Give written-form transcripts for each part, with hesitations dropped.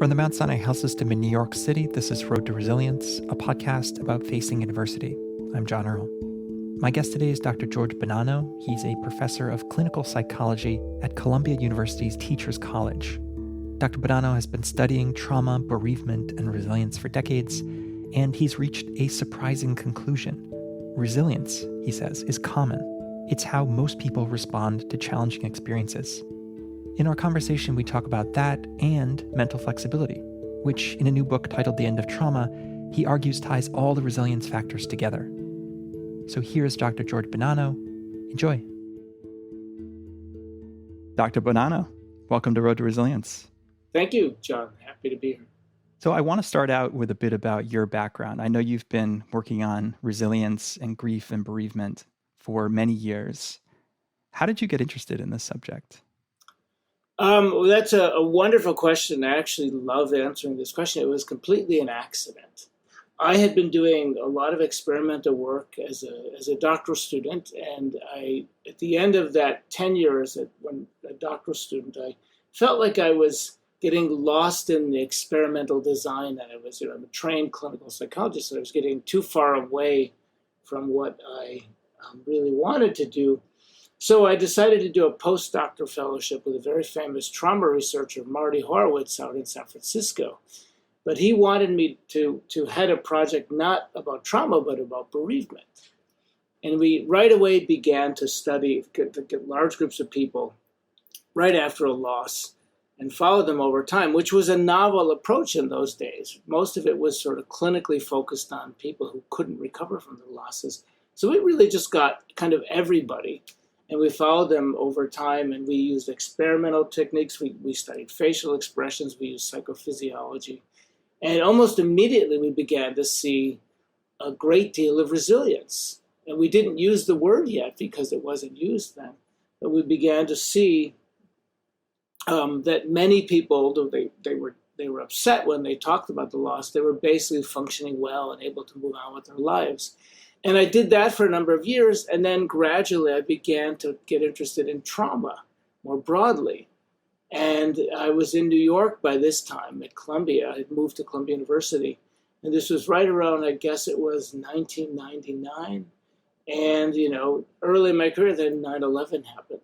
From the Mount Sinai Health System in New York City, this is Road to Resilience, a podcast about facing adversity. I'm John Earl. My guest today is Dr. George Bonanno. He's a professor of clinical psychology at Columbia University's Teachers College. Dr. Bonanno has been studying trauma, bereavement, and resilience for decades, and he's reached a surprising conclusion. Resilience, he says, is common. It's how most people respond to challenging experiences. In our conversation, we talk about that and mental flexibility, which in a new book titled The End of Trauma, he argues ties all the resilience factors together. So here's Dr. George Bonanno. Enjoy. Dr. Bonanno, welcome to Road to Resilience. Thank you, John. Happy to be here. So I want to start out with a bit about your background. I know you've been working on resilience and grief and bereavement for many years. How did you get interested in this subject? Well, that's a wonderful question. I actually love answering this question. It was completely an accident. I had been doing a lot of experimental work as a doctoral student, and at the end of that tenure as a doctoral student, I felt like I was getting lost in the experimental design that I was. I'm a trained clinical psychologist, so I was getting too far away from what I really wanted to do. So I decided to do a postdoctoral fellowship with a very famous trauma researcher, Marty Horowitz, out in San Francisco. But he wanted me to head a project not about trauma, but about bereavement. And we right away began to get large groups of people right after a loss and follow them over time, which was a novel approach in those days. Most of it was sort of clinically focused on people who couldn't recover from their losses. So we really just got kind of everybody. And we followed them over time, and we used experimental techniques. We studied facial expressions. We used psychophysiology. And almost immediately, we began to see a great deal of resilience. And we didn't use the word yet because it wasn't used then. But we began to see that many people, though they were upset when they talked about the loss, they were basically functioning well and able to move on with their lives. And I did that for a number of years, and then gradually I began to get interested in trauma more broadly. And I was in New York by this time at Columbia. I had moved to Columbia University, and this was right around, I guess it was 1999. And, early in my career, then 9/11 happened.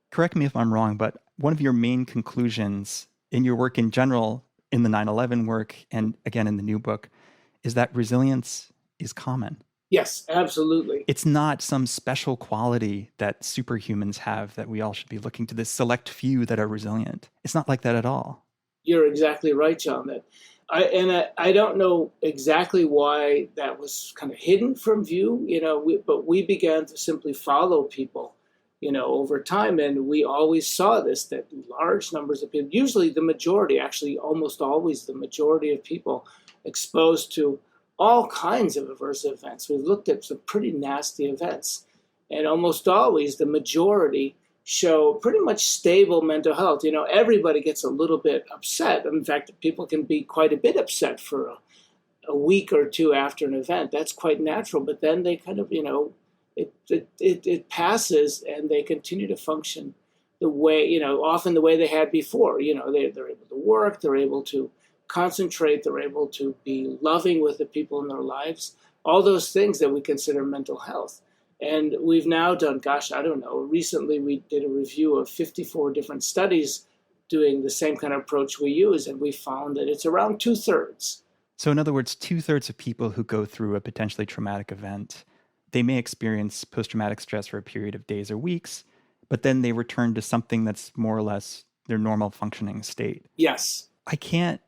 Correct me if I'm wrong, but one of your main conclusions in your work in general, in the 9/11 work, and again in the new book, is that resilience is common. Yes, absolutely. It's not some special quality that superhumans have that we all should be looking to this select few that are resilient. It's not like that at all. You're exactly right, John. I don't know exactly why that was kind of hidden from view, but we began to simply follow people, over time. And we always saw this, that large numbers of people, usually the majority, actually almost always the majority of people exposed to all kinds of adverse events. We've looked at some pretty nasty events, and almost always the majority show pretty much stable mental health. Everybody gets a little bit upset. In fact, people can be quite a bit upset for a week or two after an event. That's quite natural, but then they kind of, it passes, and they continue to function the way, often the way they had before. They're able to work, they're able to concentrate, they're able to be loving with the people in their lives, all those things that we consider mental health. And we've now done, recently we did a review of 54 different studies doing the same kind of approach we use, and we found that it's around 2/3. So in other words, 2/3 of people who go through a potentially traumatic event, they may experience post-traumatic stress for a period of days or weeks, but then they return to something that's more or less their normal functioning state. Yes. I can't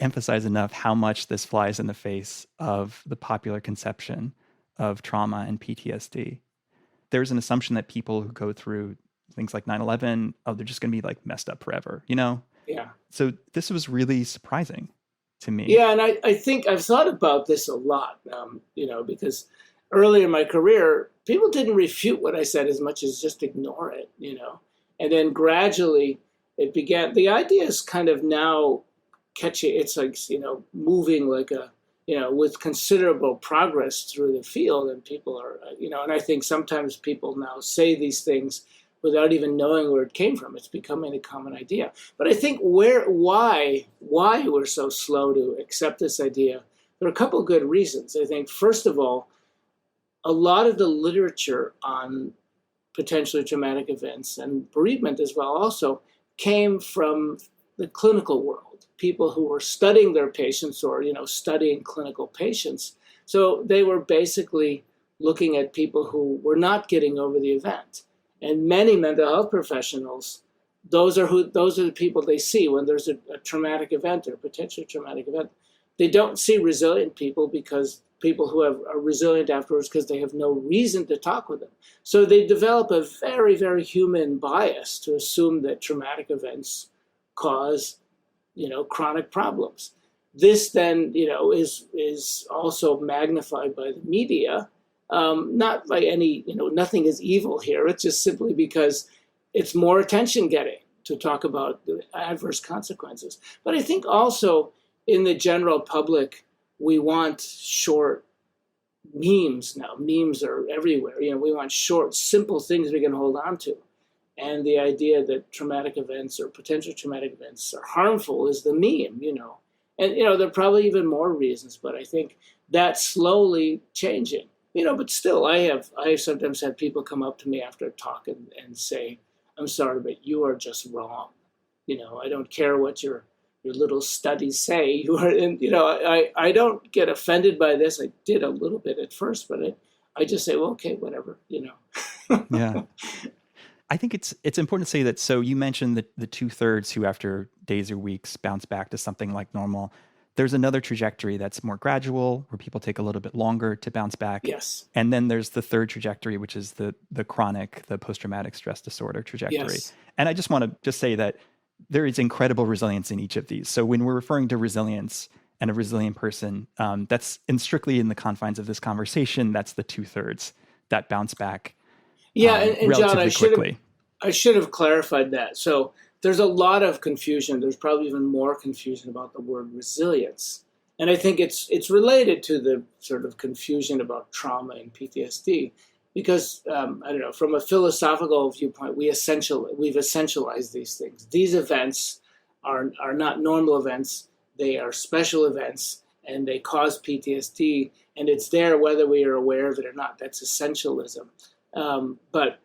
emphasize enough how much this flies in the face of the popular conception of trauma and PTSD. There's an assumption that people who go through things like 9/11, they're just going to be like messed up forever, Yeah. So this was really surprising to me. Yeah, and I think I've thought about this a lot, because early in my career, people didn't refute what I said as much as just ignore it, And then gradually it began, the idea is kind of now catchy. It's like, moving like with considerable progress through the field, and people are, and I think sometimes people now say these things without even knowing where it came from. It's becoming a common idea. But I think why we're so slow to accept this idea, there are a couple of good reasons. I think, first of all, a lot of the literature on potentially traumatic events and bereavement as well also came from the clinical world, people who were studying their patients or, studying clinical patients. So they were basically looking at people who were not getting over the event. And many mental health professionals, those are the people they see when there's a traumatic event or potentially traumatic event. They don't see resilient people who are resilient afterwards because they have no reason to talk with them. So they develop a very, very human bias to assume that traumatic events cause, chronic problems. This then, is also magnified by the media. Not by any, nothing is evil here. It's just simply because it's more attention getting to talk about the adverse consequences. But I think also in the general public, we want short memes now. Memes are everywhere. We want short, simple things we can hold on to. And the idea that traumatic events or potential traumatic events are harmful is the meme, And, there are probably even more reasons, but I think that's slowly changing. But still, I have sometimes had people come up to me after a talk and say, "I'm sorry, but you are just wrong. I don't care what your little studies say. You are," and I don't get offended by this. I did a little bit at first, but I just say, well, okay, whatever. Yeah. I think it's important to say that. So you mentioned the 2/3 who after days or weeks bounce back to something like normal. There's another trajectory that's more gradual, where people take a little bit longer to bounce back. Yes. And then there's the third trajectory, which is the chronic, the post-traumatic stress disorder trajectory. Yes. And I just want to say that there is incredible resilience in each of these. So when we're referring to resilience and a resilient person, that's strictly in the confines of this conversation, that's the 2/3 that bounce back. Yeah, and John, I should have clarified that. So there's a lot of confusion. There's probably even more confusion about the word resilience. And I think it's related to the sort of confusion about trauma and PTSD. Because, from a philosophical viewpoint, we've essentialized these things. These events are not normal events. They are special events, and they cause PTSD. And it's there whether we are aware of it or not. That's essentialism. But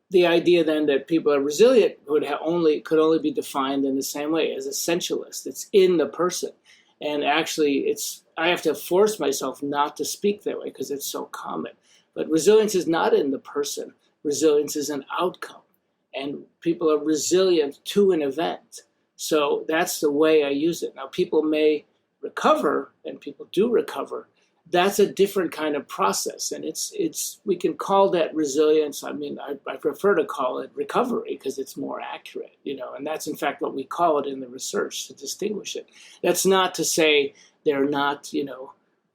the idea then that people are resilient could only be defined in the same way as essentialist. It's in the person. And actually, I have to force myself not to speak that way because it's so common. But resilience is not in the person. Resilience is an outcome. And people are resilient to an event. So that's the way I use it. Now, people may recover, and people do recover. That's a different kind of process. And we can call that resilience. I mean, I prefer to call it recovery because it's more accurate, and that's in fact what we call it in the research to distinguish it. That's not to say they're not,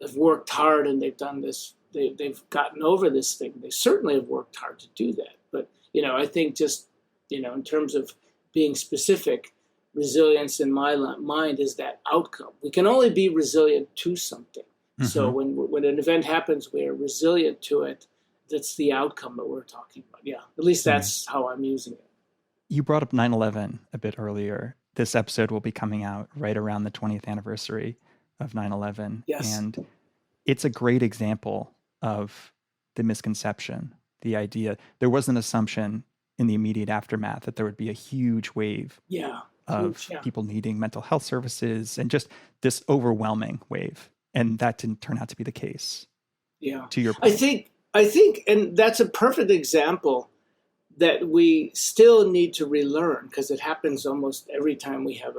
have worked hard and they've done this. They've gotten over this thing. They certainly have worked hard to do that. But, I think just, in terms of being specific, resilience in my mind is that outcome. We can only be resilient to something. Mm-hmm. So when an event happens, we're resilient to it. That's the outcome that we're talking about. Yeah, at least that's how I'm using it. You brought up 9/11 a bit earlier. This episode will be coming out right around the 20th anniversary of 9/11. Yes. And it's a great example of the misconception, the idea. There was an assumption in the immediate aftermath that there would be a huge wave of people needing mental health services and just this overwhelming wave. And that didn't turn out to be the case. Yeah. To your point. I think, and that's a perfect example that we still need to relearn because it happens almost every time we have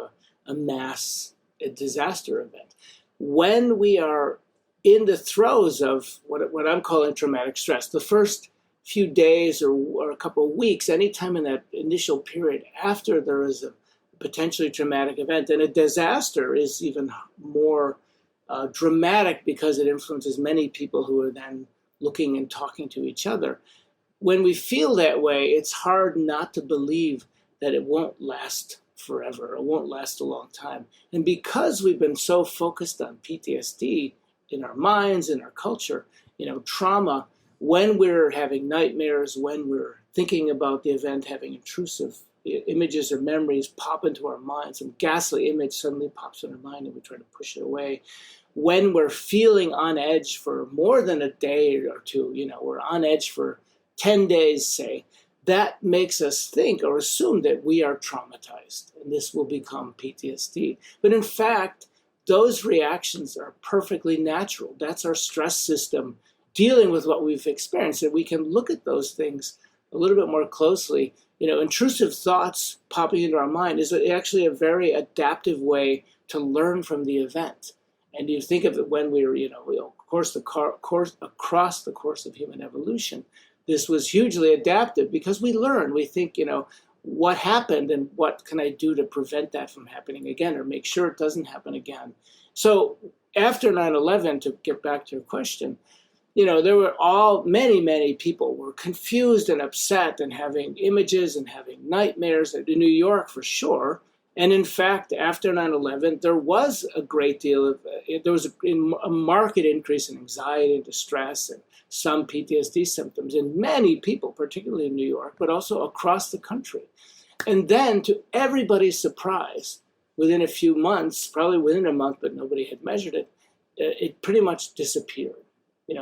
a mass disaster event. When we are in the throes of what I'm calling traumatic stress, the first few days or a couple of weeks, anytime in that initial period after there is a potentially traumatic event, and a disaster is even more dramatic because it influences many people who are then looking and talking to each other. When we feel that way, it's hard not to believe that it won't last forever. It won't last a long time. And because we've been so focused on PTSD in our minds, in our culture, trauma, when we're having nightmares, when we're thinking about the event, having intrusive images or memories pop into our minds. Some ghastly image suddenly pops in our mind and we try to push it away. When we're feeling on edge for more than a day or two, we're on edge for 10 days, say, that makes us think or assume that we are traumatized and this will become PTSD. But in fact, those reactions are perfectly natural. That's our stress system dealing with what we've experienced. And we can look at those things a little bit more closely. Intrusive thoughts popping into our mind is actually a very adaptive way to learn from the event. And you think of it when we were, across the course of human evolution, this was hugely adaptive because we learn. We think, what happened and what can I do to prevent that from happening again or make sure it doesn't happen again. So after 9/11, to get back to your question, there were many people were confused and upset and having images and having nightmares in New York for sure. And in fact, after 9/11, there was a great deal of, there was a marked increase in anxiety and distress and some PTSD symptoms in many people, particularly in New York, but also across the country. And then to everybody's surprise, within a few months, probably within a month, but nobody had measured it, it pretty much disappeared.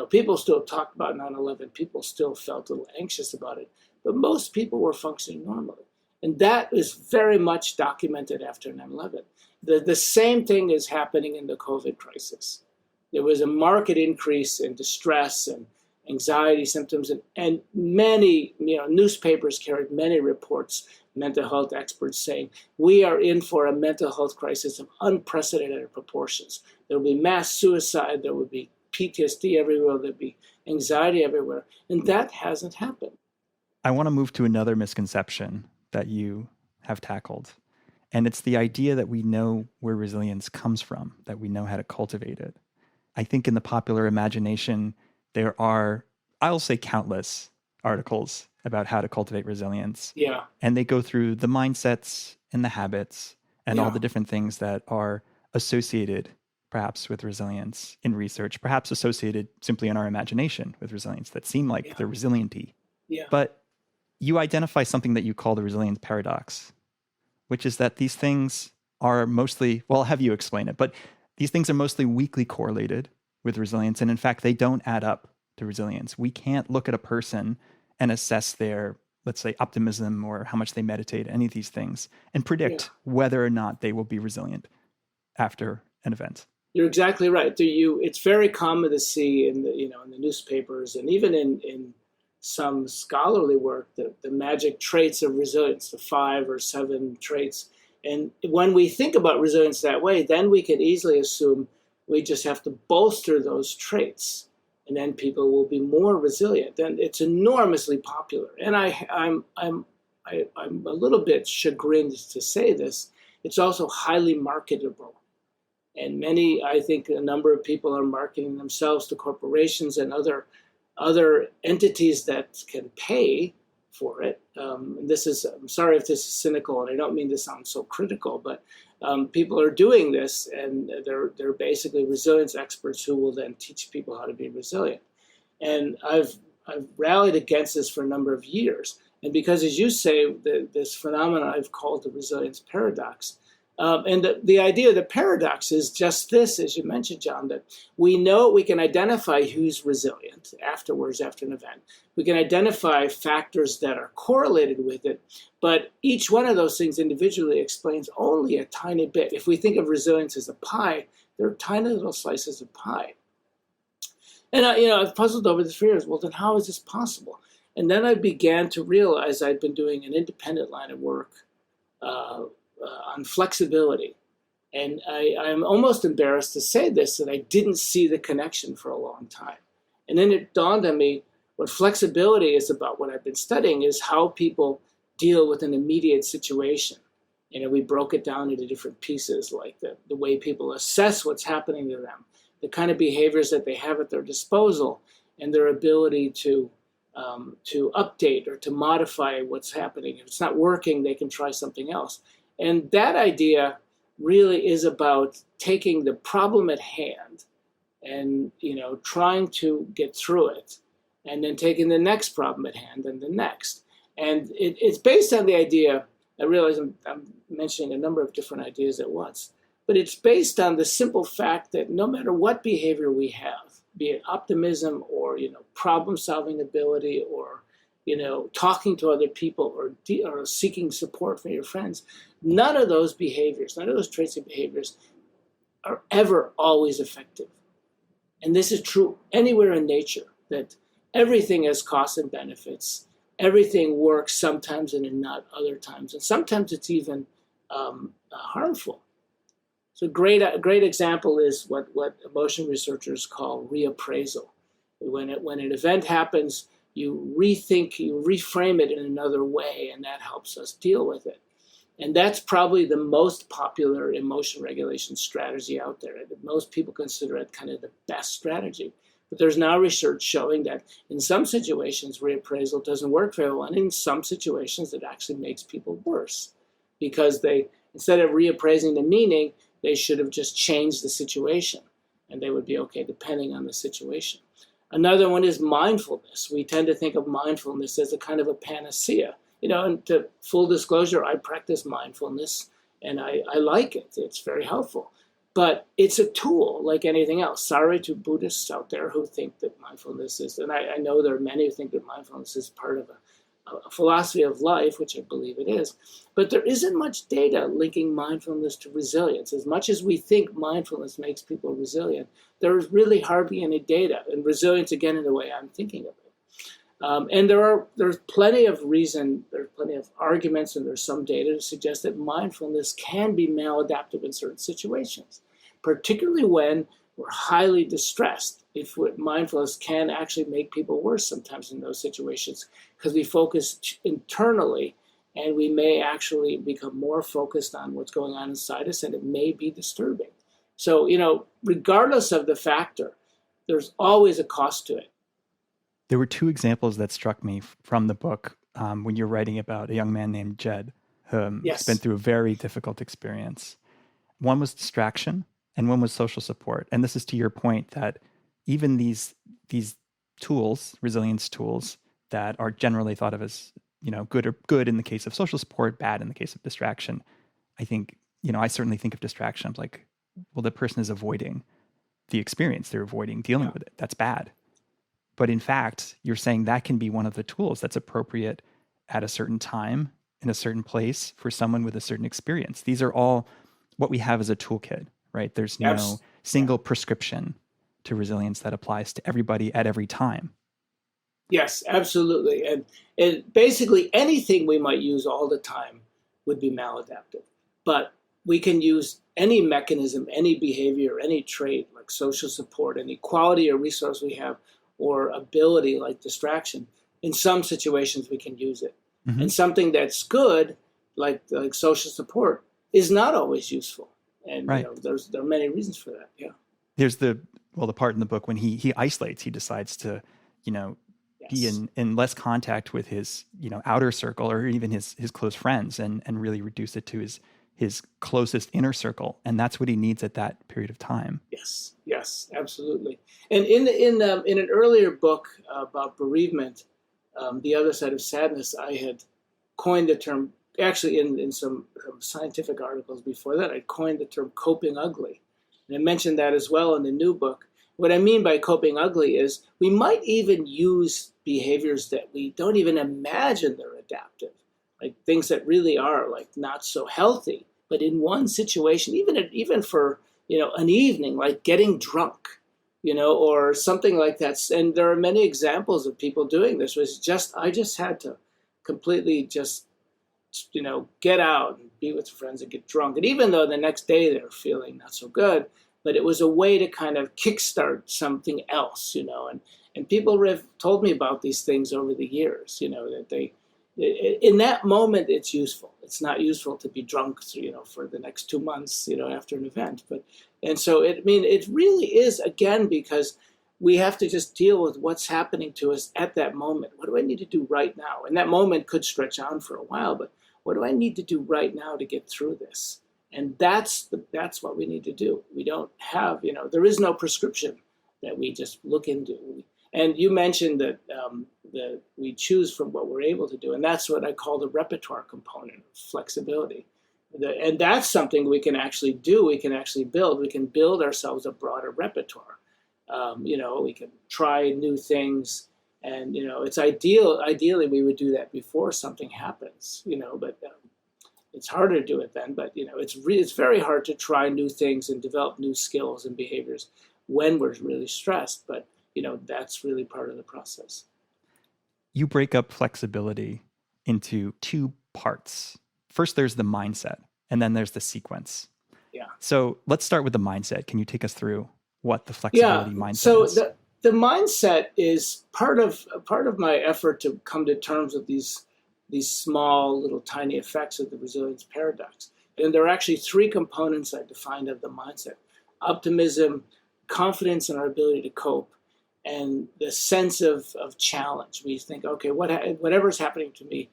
People still talked about 9/11. People still felt a little anxious about it, but most people were functioning normally. And that is very much documented after 9/11. The same thing is happening in the COVID crisis. There was a marked increase in distress and anxiety symptoms, and many newspapers carried many reports, mental health experts saying, we are in for a mental health crisis of unprecedented proportions. There will be mass suicide, there will be PTSD everywhere, there'll be anxiety everywhere, and that hasn't happened. I want to move to another misconception that you have tackled, and it's the idea that we know where resilience comes from, that we know how to cultivate it. I think in the popular imagination, there are, I'll say, countless articles about how to cultivate resilience. Yeah. And they go through the mindsets and the habits and all the different things that are associated perhaps with resilience in research, perhaps associated simply in our imagination with resilience that seem like they're resilient-y. Yeah. But you identify something that you call the resilience paradox, which is that these things are mostly, well, I'll have you explain it, but these things are mostly weakly correlated with resilience. And in fact, they don't add up to resilience. We can't look at a person and assess their, let's say, optimism or how much they meditate, any of these things, and predict whether or not they will be resilient after an event. You're exactly right. It's very common to see in the newspapers and even in some scholarly work the magic traits of resilience, the 5 or 7 traits. And when we think about resilience that way, then we can easily assume we just have to bolster those traits, and then people will be more resilient. And it's enormously popular. And I'm a little bit chagrined to say this. It's also highly marketable. And I think a number of people are marketing themselves to corporations and other entities that can pay for it. I'm sorry if this is cynical, and I don't mean to sound so critical, but people are doing this, and they're basically resilience experts who will then teach people how to be resilient. And I've rallied against this for a number of years. And because, as you say, this phenomenon I've called the resilience paradox. And the idea of the paradox is just this, as you mentioned, John, that we know we can identify who's resilient afterwards, after an event. We can identify factors that are correlated with it, but each one of those things individually explains only a tiny bit. If we think of resilience as a pie, there are tiny little slices of pie. And I've puzzled over this for years. Well, then how is this possible? And then I began to realize I'd been doing an independent line of work on flexibility. And I'm almost embarrassed to say this, that I didn't see the connection for a long time. And then it dawned on me what flexibility is about. What I've been studying is how people deal with an immediate situation. We broke it down into different pieces, like the way people assess what's happening to them, the kind of behaviors that they have at their disposal, and their ability to update or to modify what's happening. If it's not working, they can try something else. And that idea really is about taking the problem at hand and, trying to get through it, and then taking the next problem at hand and the next. And it's based on the idea, I realize I'm mentioning a number of different ideas at once, but it's based on the simple fact that no matter what behavior we have, be it optimism or, problem-solving ability or, talking to other people or seeking support from your friends, none of those traits and behaviors are ever always effective. And this is true anywhere in nature, that everything has costs and benefits. Everything works sometimes and not other times. And sometimes it's even harmful. So a great example is what emotion researchers call reappraisal. When an event happens, you reframe it in another way, and that helps us deal with it. And that's probably the most popular emotion regulation strategy out there. Most people consider it kind of the best strategy. But there's now research showing that in some situations, reappraisal doesn't work very well. And in some situations, it actually makes people worse because instead of reappraising the meaning, they should have just changed the situation and they would be okay depending on the situation. Another one is mindfulness. We tend to think of mindfulness as a kind of a panacea. And to full disclosure, I practice mindfulness and I like it. It's very helpful. But it's a tool like anything else. Sorry to Buddhists out there who think that mindfulness is, and I know there are many who think that mindfulness is part of a philosophy of life, which I believe it is. But there isn't much data linking mindfulness to resilience. As much as we think mindfulness makes people resilient, there's really hardly any data. And resilience, again, in the way I'm thinking of it. And there's plenty of arguments, and there's some data to suggest that mindfulness can be maladaptive in certain situations, particularly when we're highly distressed. If mindfulness can actually make people worse sometimes in those situations because we focus internally and we may actually become more focused on what's going on inside us, and it may be disturbing. So, regardless of the factor, there's always a cost to it. There were two examples that struck me from the book when you're writing about a young man named Jed, who's been through a very difficult experience. One was distraction and one was social support. And this is to your point that even these tools, resilience tools, that are generally thought of as, good in the case of social support, bad in the case of distraction. I think, I certainly think of distraction. I'm like, well, the person is avoiding the experience. They're avoiding dealing with it. That's bad. But in fact, you're saying that can be one of the tools that's appropriate at a certain time, in a certain place, for someone with a certain experience. These are all what we have as a toolkit, right? There's no single prescription to resilience that applies to everybody at every time. Yes, absolutely. And basically anything we might use all the time would be maladaptive. But we can use any mechanism, any behavior, any trait like social support, any quality or resource we have, or ability like distraction. In some situations we can use it. Mm-hmm. And something that's good, like social support, is not always useful. And right. There are many reasons for that. Yeah. There's the part in the book when he isolates, he decides to, be in less contact with his, outer circle or even his close friends and really reduce it to his closest inner circle. And that's what he needs at that period of time. Yes, absolutely. And in an earlier book about bereavement, The Other Side of Sadness, I had coined the term, actually in some scientific articles before that, I coined the term coping ugly. And I mentioned that as well in the new book. What I mean by coping ugly is we might even use behaviors that we don't even imagine they're adaptive, like things that really are like not so healthy. But in one situation, even for an evening, like getting drunk, or something like that. And there are many examples of people doing this. I just had to completely just get out and be with friends and get drunk. And even though the next day they're feeling not so good, but it was a way to kind of kickstart something else, and people have told me about these things over the years, that in that moment, it's useful. It's not useful to be drunk, for the next 2 months, after an event. And so it really is, again, because we have to just deal with what's happening to us at that moment. What do I need to do right now? And that moment could stretch on for a while, but what do I need to do right now to get through this? And that's what we need to do. We don't have, there is no prescription that we just look into. And you mentioned that that we choose from what we're able to do. And that's what I call the repertoire component of flexibility. And that's something we can actually do. We can actually build. We can build ourselves a broader repertoire. We can try new things. And, it's ideally we would do that before something happens, but it's harder to do it then. But, it's very hard to try new things and develop new skills and behaviors when we're really stressed. But, that's really part of the process. You break up flexibility into two parts. First, there's the mindset, and then there's the sequence. Yeah. So let's start with the mindset. Can you take us through what the flexibility mindset is? So the mindset is part of my effort to come to terms with these small, little, tiny effects of the resilience paradox. And there are actually three components I defined of the mindset: optimism, confidence in our ability to cope, and the sense of challenge. We think, okay, whatever's happening to me,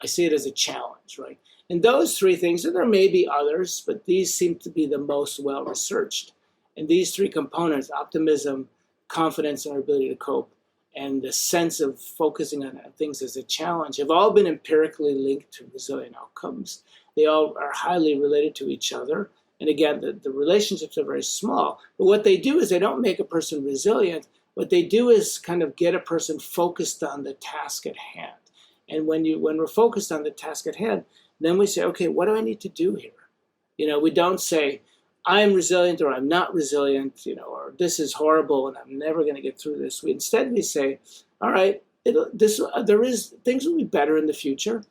I see it as a challenge, right? And those three things, and there may be others, but these seem to be the most well-researched. And these three components, optimism, confidence in our ability to cope, and the sense of focusing on things as a challenge, have all been empirically linked to resilient outcomes. They all are highly related to each other. And again, the relationships are very small. But what they do is they don't make a person resilient. What they do is kind of get a person focused on the task at hand. And when we're focused on the task at hand, then we say, okay, what do I need to do here? We don't say, I'm resilient or I'm not resilient, or this is horrible and I'm never going to get through this. Instead, we say, all right, things will be better in the future.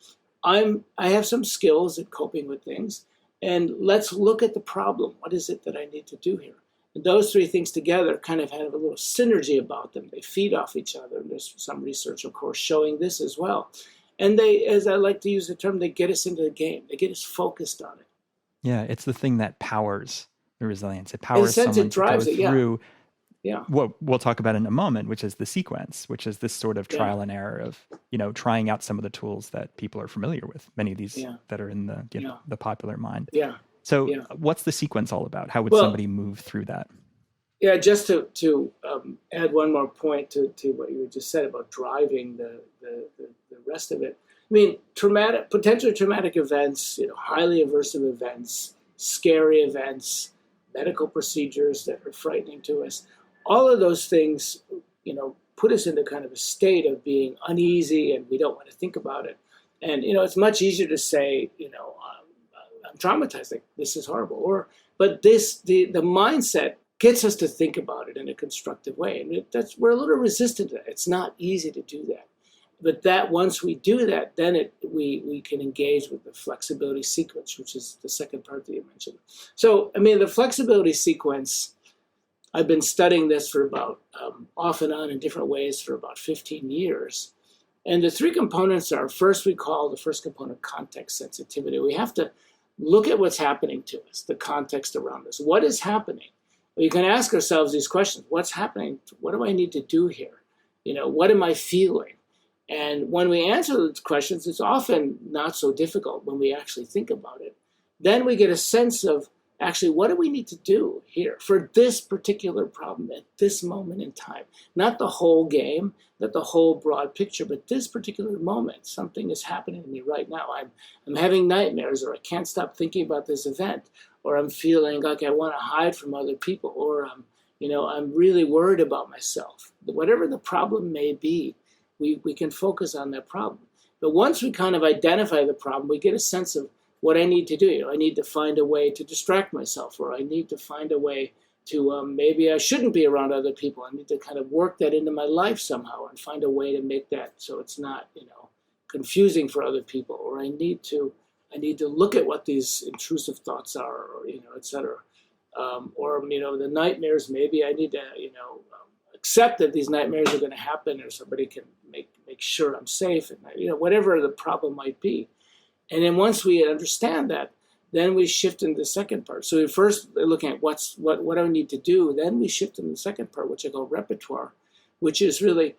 I have some skills at coping with things, and let's look at the problem. What is it that I need to do here? And those three things together kind of have a little synergy about them. They feed off each other. And there's some research, of course, showing this as well. And they, as I like to use the term, they get us into the game. They get us focused on it. Yeah, it's the thing that powers the resilience. It powers someone to go through what we'll talk about in a moment, which is the sequence, which is this sort of trial and error of, trying out some of the tools that people are familiar with, many of these that are in the popular mind. Yeah. So what's the sequence all about? How would somebody move through that? Yeah, just to add one more point to what you just said about driving the rest of it. I mean, potentially traumatic events, highly aversive events, scary events, medical procedures that are frightening to us. All of those things, put us into kind of a state of being uneasy, and we don't want to think about it. And it's much easier to say, I'm traumatized, like this is horrible. But the mindset gets us to think about it in a constructive way, and we're a little resistant to that. It's not easy to do that. But that once we do that, then we can engage with the flexibility sequence, which is the second part that you mentioned. So, the flexibility sequence, I've been studying this for about, off and on in different ways for about 15 years. And the three components are, first we call the first component context sensitivity. We have to look at what's happening to us, the context around us. What is happening? Well, you can ask ourselves these questions. What's happening? What do I need to do here? What am I feeling? And when we answer those questions, it's often not so difficult when we actually think about it. Then we get a sense of, actually, what do we need to do here for this particular problem at this moment in time? Not the whole game, not the whole broad picture, but this particular moment. Something is happening to me right now. I'm having nightmares, or I can't stop thinking about this event, or I'm feeling like I want to hide from other people, or I'm really worried about myself. Whatever the problem may be, we can focus on that problem. But once we kind of identify the problem, we get a sense of what I need to do. I need to find a way to distract myself, or I need to find a way to, maybe I shouldn't be around other people. I need to kind of work that into my life somehow and find a way to make that so it's not, confusing for other people. Or I need to look at what these intrusive thoughts are, or, et cetera. Or the nightmares, maybe I need to, accept that these nightmares are going to happen, or somebody can make sure I'm safe, and whatever the problem might be. And then once we understand that, then we shift into the second part. So we first looking at what do I need to do, then we shift into the second part, which I call repertoire, which is really,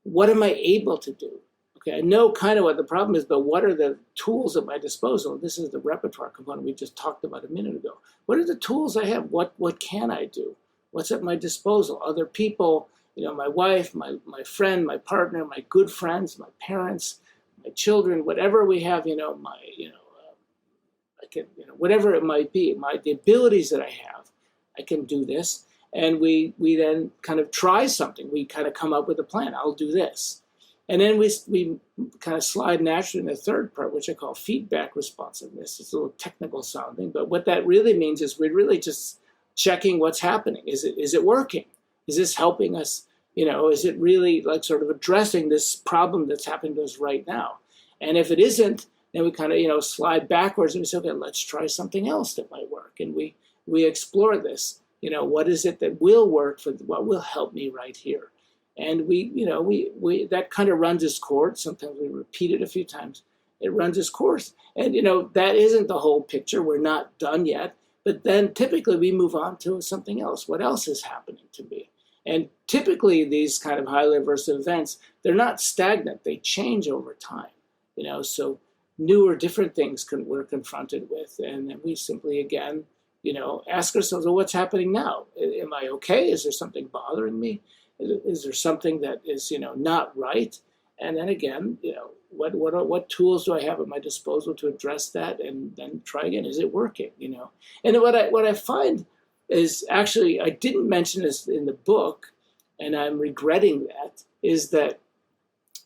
what am I able to do? Okay, I know kind of what the problem is, but what are the tools at my disposal? This is the repertoire component we just talked about a minute ago. What are the tools I have? What can I do? What's at my disposal? Other people, my wife, my friend, my partner, my good friends, my parents, my children, whatever we have, I can, whatever it might be, the abilities that I have, I can do this. And we then kind of try something. We kind of come up with a plan. I'll do this. And then we kind of slide naturally in the third part, which I call feedback responsiveness. It's a little technical sounding, but what that really means is we're really just checking what's happening. Is it working? Is this helping us? Is it really like sort of addressing this problem that's happening to us right now? And if it isn't, then we kind of, slide backwards and we say, okay, let's try something else that might work. And we explore this. What is it that will work what will help me right here? And we that kind of runs its course. Sometimes we repeat it a few times. It runs its course. And, that isn't the whole picture. We're not done yet. But then typically we move on to something else. What else is happening to me? And typically these kind of highly aversive events, they're not stagnant. They change over time. So new or different things we're confronted with. And then we simply, again, ask ourselves, well, what's happening now? Am I okay? Is there something bothering me? Is there something that is, not right? And then again, what tools do I have at my disposal to address that? And then try again. Is it working? And what I find is actually, I didn't mention this in the book, and I'm regretting that, is that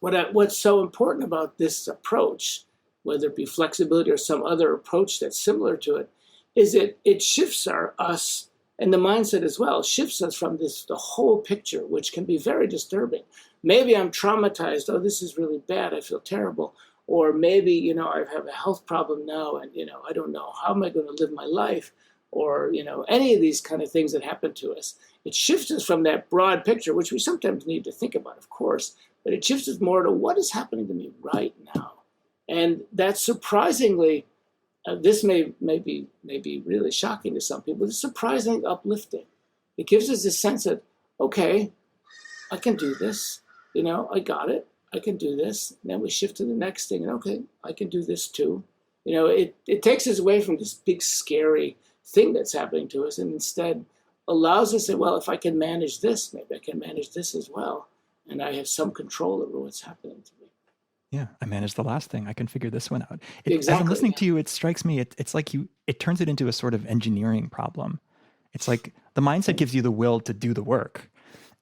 what's so important about this approach, whether it be flexibility or some other approach that's similar to it, is it shifts us and the mindset as well, shifts us from the whole picture, which can be very disturbing. Maybe I'm traumatized. Oh, this is really bad. I feel terrible. Or maybe, I have a health problem now and, I don't know. How am I going to live my life? Or, any of these kind of things that happen to us. It shifts us from that broad picture, which we sometimes need to think about, of course, but it shifts us more to what is happening to me right now. And that's surprisingly, this may be really shocking to some people. It's surprisingly uplifting. It gives us this sense of, okay, I can do this. I got it. I can do this. And then we shift to the next thing. And okay, I can do this too. It takes us away from this big, scary thing that's happening to us and instead allows us to say, well, if I can manage this, maybe I can manage this as well. And I have some control over what's happening to me. Yeah, I managed the last thing. I can figure this one out. Exactly. As I'm listening to you, it strikes me, it's like it turns it into a sort of engineering problem. It's like the mindset gives you the will to do the work.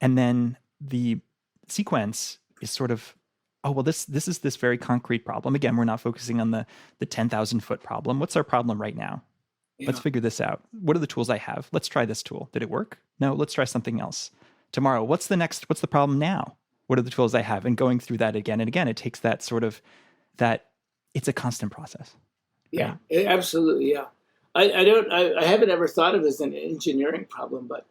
And then the sequence is sort of, oh, well, this is this very concrete problem. Again, we're not focusing on the 10,000 foot problem. What's our problem right now? Yeah. Let's figure this out. What are the tools I have? Let's try this tool. Did it work? No, let's try something else. Tomorrow, what's the problem now? What are the tools I have? And going through that again and again, it takes that sort of, it's a constant process. Right? Yeah, absolutely. Yeah. I haven't ever thought of it as an engineering problem, but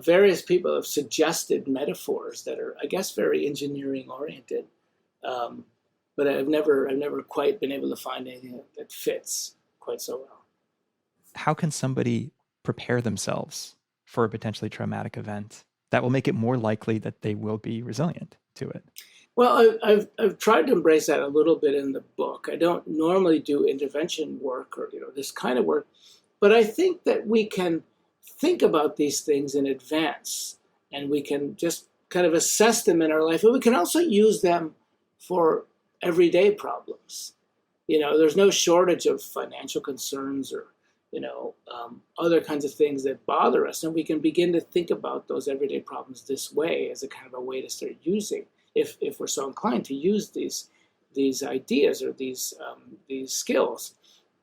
various people have suggested metaphors that are, I guess, very engineering oriented. But I've never quite been able to find anything that fits quite so well. How can somebody prepare themselves for a potentially traumatic event that will make it more likely that they will be resilient to it? Well, I've tried to embrace that a little bit in the book. I don't normally do intervention work or this kind of work, but I think that we can think about these things in advance and we can just kind of assess them in our life, and we can also use them for everyday problems. There's no shortage of financial concerns or other kinds of things that bother us, and we can begin to think about those everyday problems this way as a kind of a way to start using, if we're so inclined to use these ideas or these skills.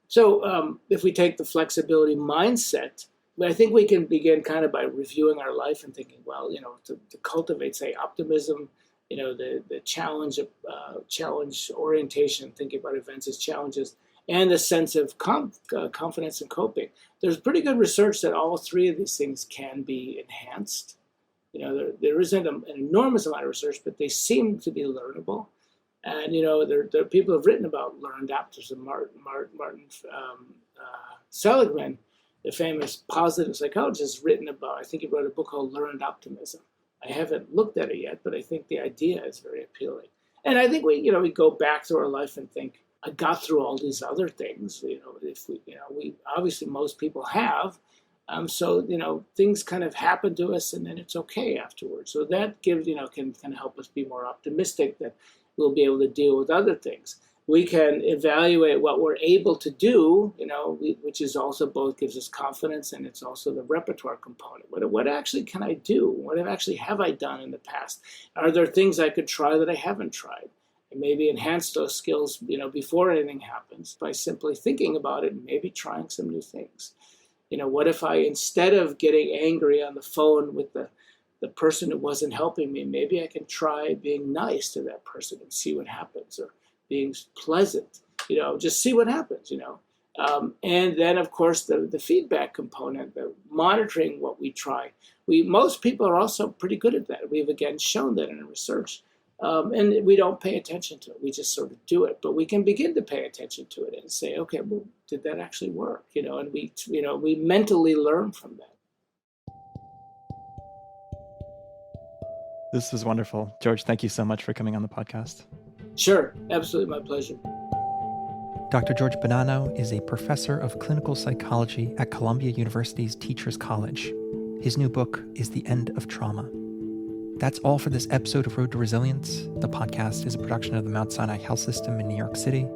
So if we take the flexibility mindset, I think we can begin kind of by reviewing our life and thinking, well, to cultivate, say, optimism, the challenge orientation, thinking about events as challenges, and the sense of confidence and coping. There's pretty good research that all three of these things can be enhanced. There isn't an enormous amount of research, but they seem to be learnable. And, there are people who have written about learned optimism. Martin Seligman, the famous positive psychologist, has written about, I think he wrote a book called Learned Optimism. I haven't looked at it yet, but I think the idea is very appealing. And I think we go back through our life and think, I got through all these other things. If we obviously most people have, So, things kind of happen to us and then it's okay afterwards. So that gives, can kind of help us be more optimistic that we'll be able to deal with other things. We can evaluate what we're able to do, which is also both gives us confidence, and it's also the repertoire component. What actually can I do? What have I done in the past? Are there things I could try that I haven't tried? And maybe enhance those skills, before anything happens by simply thinking about it and maybe trying some new things. What if I, instead of getting angry on the phone with the person who wasn't helping me, maybe I can try being nice to that person and see what happens, or being pleasant, just see what happens, and then, of course, the feedback component, the monitoring what we try. Most people are also pretty good at that. We've, again, shown that in research. And we don't pay attention to it. We just sort of do it. But we can begin to pay attention to it and say, okay, well, did that actually work? And we mentally learn from that. This was wonderful. George, thank you so much for coming on the podcast. Sure, absolutely, my pleasure. Dr. George Bonanno is a professor of clinical psychology at Columbia University's Teachers College. His new book is The End of Trauma. That's all for this episode of Road to Resilience. The podcast is a production of the Mount Sinai Health System in New York City.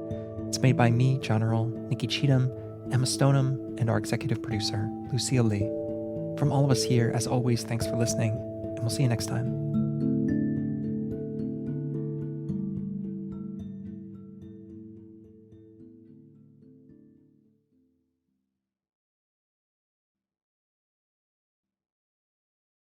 It's made by me, John Earl, Nikki Cheatham, Emma Stoneham, and our executive producer, Lucille Lee. From all of us here, as always, thanks for listening, and we'll see you next time.